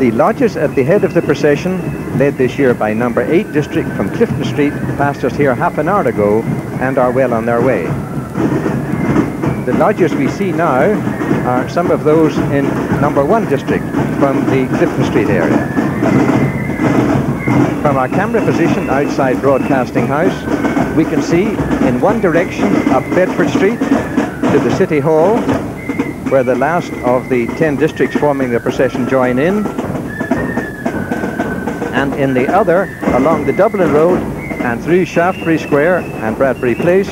The lodges at the head of the procession, led this year by number 8 district from Clifton Street, passed us here half an hour ago and are well on their way. The lodges we see now are some of those in number 1 district from the Clifton Street area. From our camera position outside Broadcasting House, we can see in one direction up Bedford Street to the City Hall, where the last of the 10 districts forming the procession join in, and in the other along the Dublin Road and through Shaftesbury Square and Bradbury Place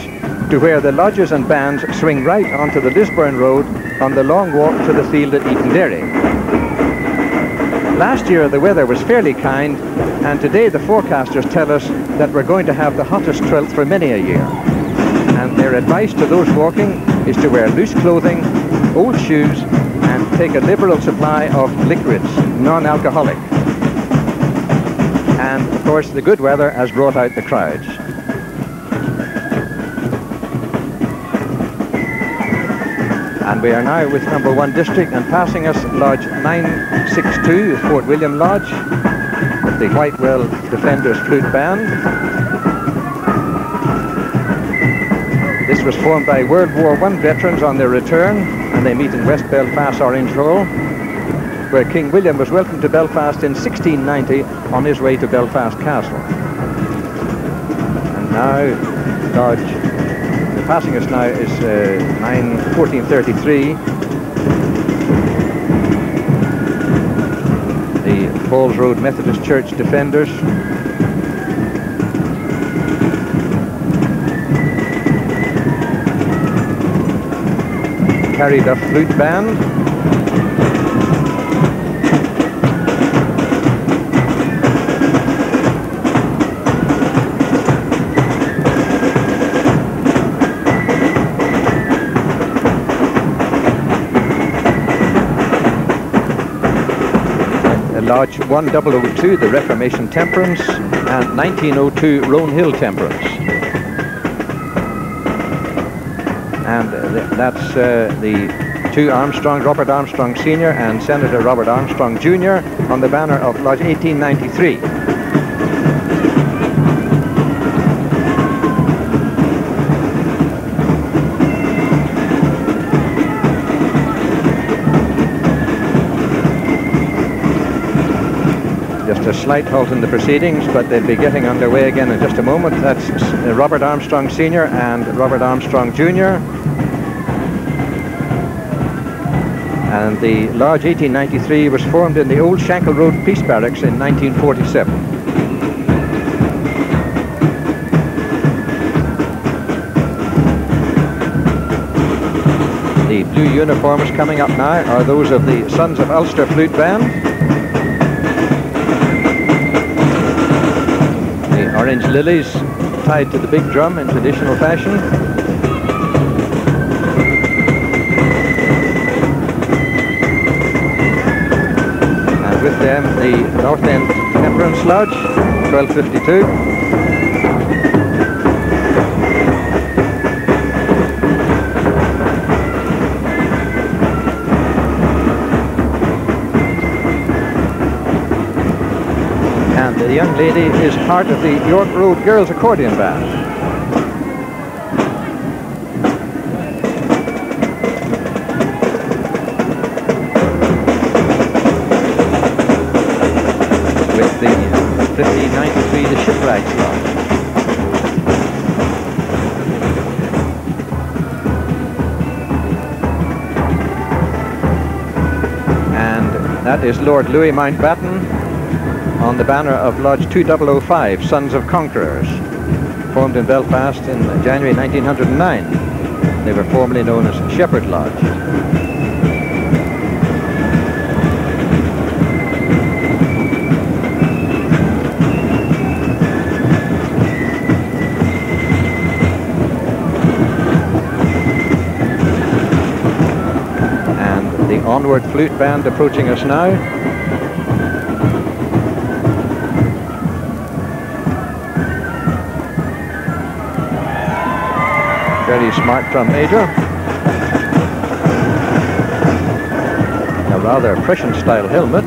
to where the lodges and bands swing right onto the Lisburn Road on the long walk to the field at Etonderry. Last year the weather was fairly kind, and today the forecasters tell us that we're going to have the hottest 12th for many a year. And their advice to those walking is to wear loose clothing, old shoes, and take a liberal supply of liquids, non-alcoholic. And of course the good weather has brought out the crowds. And we are now with number 1 district, and passing us Lodge 962, Fort William Lodge, with the Whitewell Defenders Flute Band. This was formed by World War I veterans on their return, and they meet in West Belfast Orange Hall, where King William was welcomed to Belfast in 1690 on his way to Belfast Castle. And now Lodge, passing us now is 1433. The Falls Road Methodist Church Defenders. Carried a flute band. Lodge 1002, the Reformation Temperance, and 1902 Roan Hill Temperance. And that's the 2 Armstrong, Robert Armstrong Sr. and Senator Robert Armstrong Jr. on the banner of Lodge 1893. Just a slight halt in the proceedings, but they'll be getting underway again in just a moment. That's Robert Armstrong Sr. and Robert Armstrong Jr. And the Lodge 1893 was formed in the old Shankle Road Peace Barracks in 1947. The blue uniforms coming up now are those of the Sons of Ulster Flute Band. The orange lilies tied to the big drum in traditional fashion. And with them the North End Temperance Lodge, 1252. The young lady is part of the York Road Girls Accordion Band. With the 1593, the Shipwrights Lodge. And that is Lord Louis Mountbatten on the banner of Lodge 2005, Sons of Conquerors, formed in Belfast in January 1909. They were formerly known as Shepherd Lodge. And the Onward Flute Band approaching us now. Very smart drum major. A rather Prussian style helmet.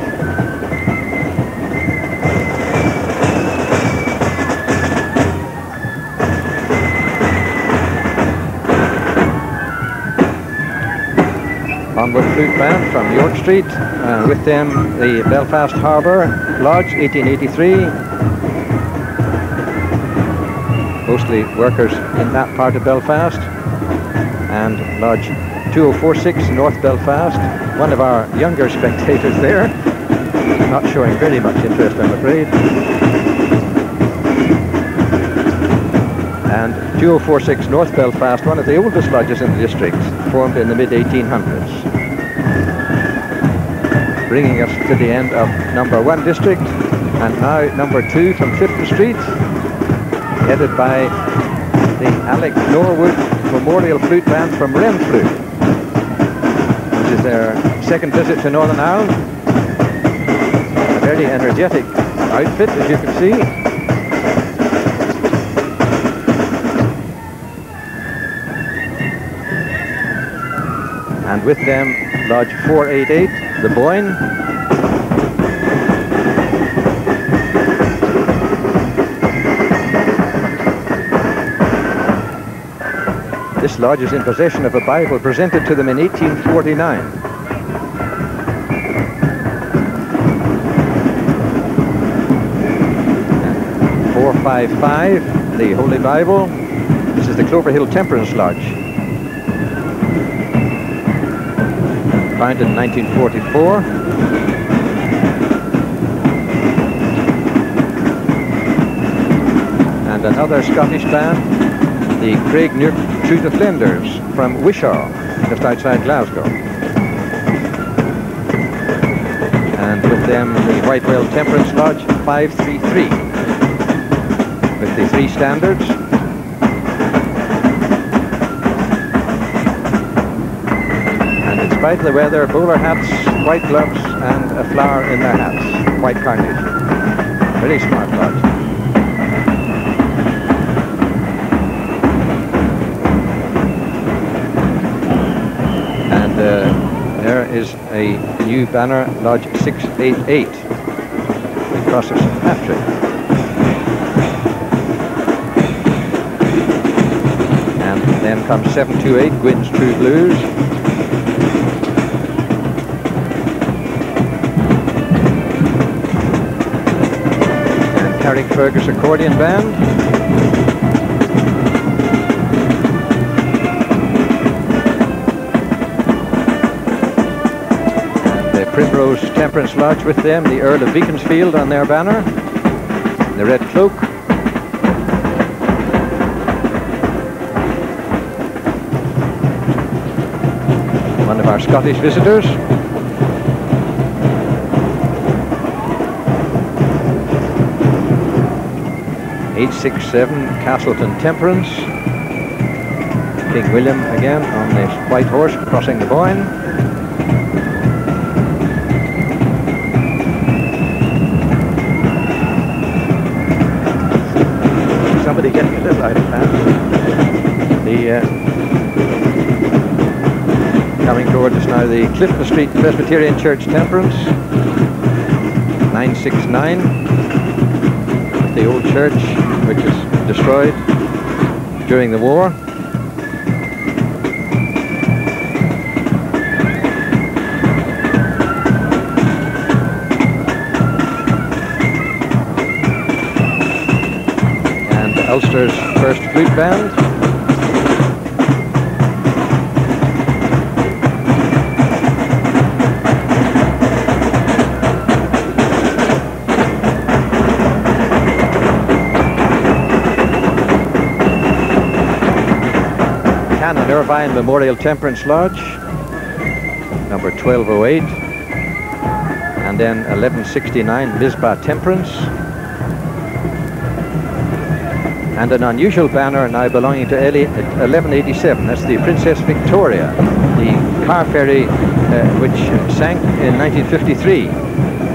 Onward Flute Band from York Street, and with them the Belfast Harbour Lodge, 1883. Mostly workers in that part of Belfast. And Lodge 2046, North Belfast. One of our younger spectators there, not showing very much interest, I'm afraid. And 2046 North Belfast, one of the oldest lodges in the district, formed in the mid-1800s. Bringing us to the end of number 1 district, and now number 2 from Clifton Street, headed by the Alec Norwood Memorial Flute Band from Renfrew. This is their second visit to Northern Ireland. A very energetic outfit, as you can see. And with them, Lodge 488, the Boyne. This lodge is in possession of a Bible presented to them in 1849. And 455, the Holy Bible. This is the Clover Hill Temperance Lodge. Founded in 1944. And another Scottish band, the Craig Truth of Lenders from Wishaw, just outside Glasgow. And with them, the Whitewell Temperance Lodge 533, with the 3 standards. And in spite of the weather, bowler hats, white gloves, and a flower in their hats, white carnation. Very smart lodge. There is a new banner, Lodge 688, the Cross of St. Patrick. And then comes 728, Gwyn's True Blues. And Carrickfergus Accordion Band. Primrose Temperance Lodge with them, the Earl of Beaconsfield on their banner, the red cloak. One of our Scottish visitors. (867) Castleton Temperance. King William again on this white horse crossing the Boyne. Somebody getting a little out of hand. Coming towards us now, the Clifton Street Presbyterian Church Temperance, 969, the old church which was destroyed during the war. Ulster's first flute band. Canon Irvine Memorial Temperance Lodge, number 1208. And then 1169 Lisba Temperance. And an unusual banner now belonging to 1187. That's the Princess Victoria, the car ferry which sank in 1953.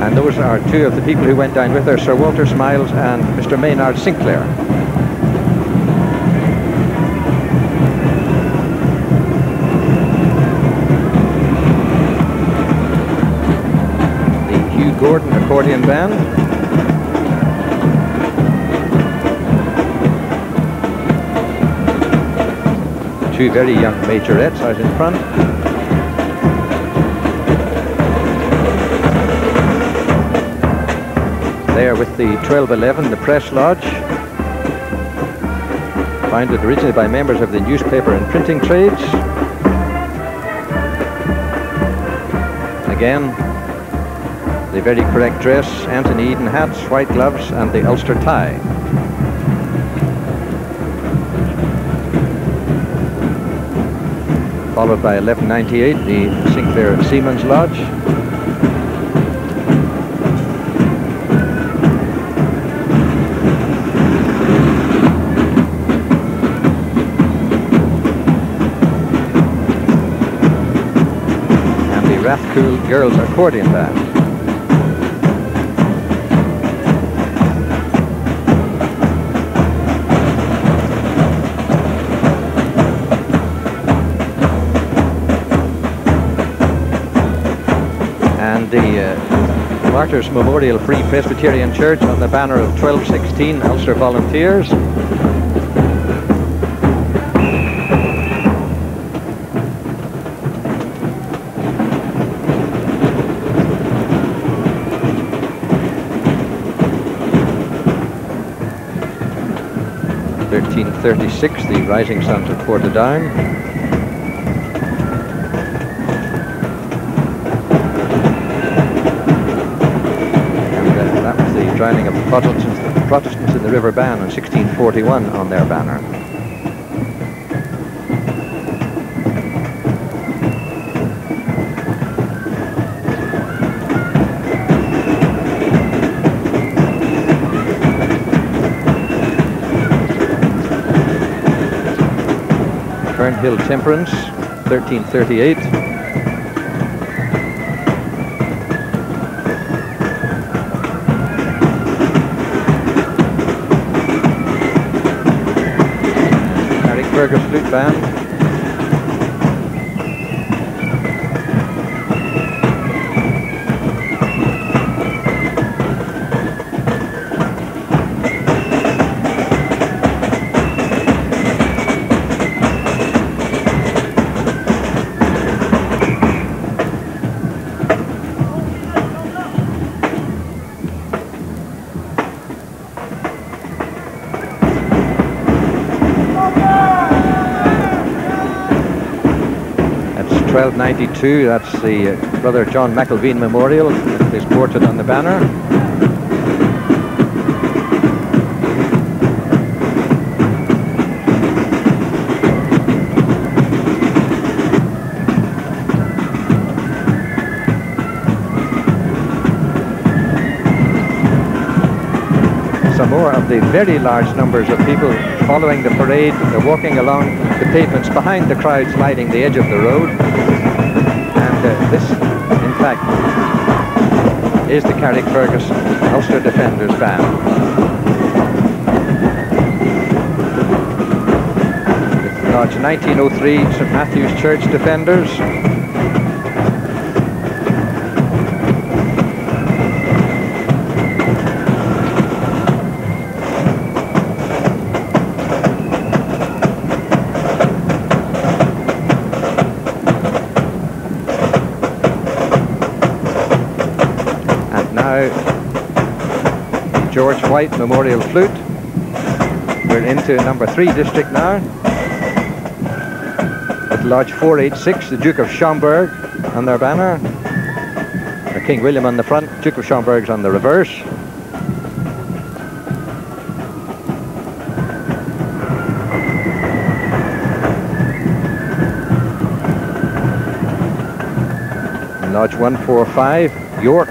And those are 2 of the people who went down with her, Sir Walter Smiles and Mr. Maynard Sinclair. The Hugh Gordon Accordion Band. Two very young majorettes out in front. there with the 1211, the Press Lodge, founded originally by members of the newspaper and printing trades. Again, the very correct dress, Anthony Eden hats, white gloves, and the Ulster tie. Followed by 1198, the Sinclair Seamen's Lodge. And the Rathcoole Girls Accordion Band. The Martyrs Memorial Free Presbyterian Church on the banner of 1216 Ulster Volunteers. (1336) the Rising Sons of Portadown. Drowning of the Protestants in the River Bann in 1641 on their banner. Fernhill Temperance, 1338. Fergus Flute Band. (1292), that's the Brother John McElveen Memorial, his portrait on the banner. Some more of the very large numbers of people following the parade. They're walking along the pavements behind the crowds lining the edge of the road. And this, in fact, is the Carrickfergus Ulster Defenders Band. The Lodge 1903 St Matthew's Church Defenders. George White Memorial Flute. We're into number 3 district now. With Lodge 486, the Duke of Schomberg on their banner. King William on the front, Duke of Schomberg's on the reverse. And Lodge 145, York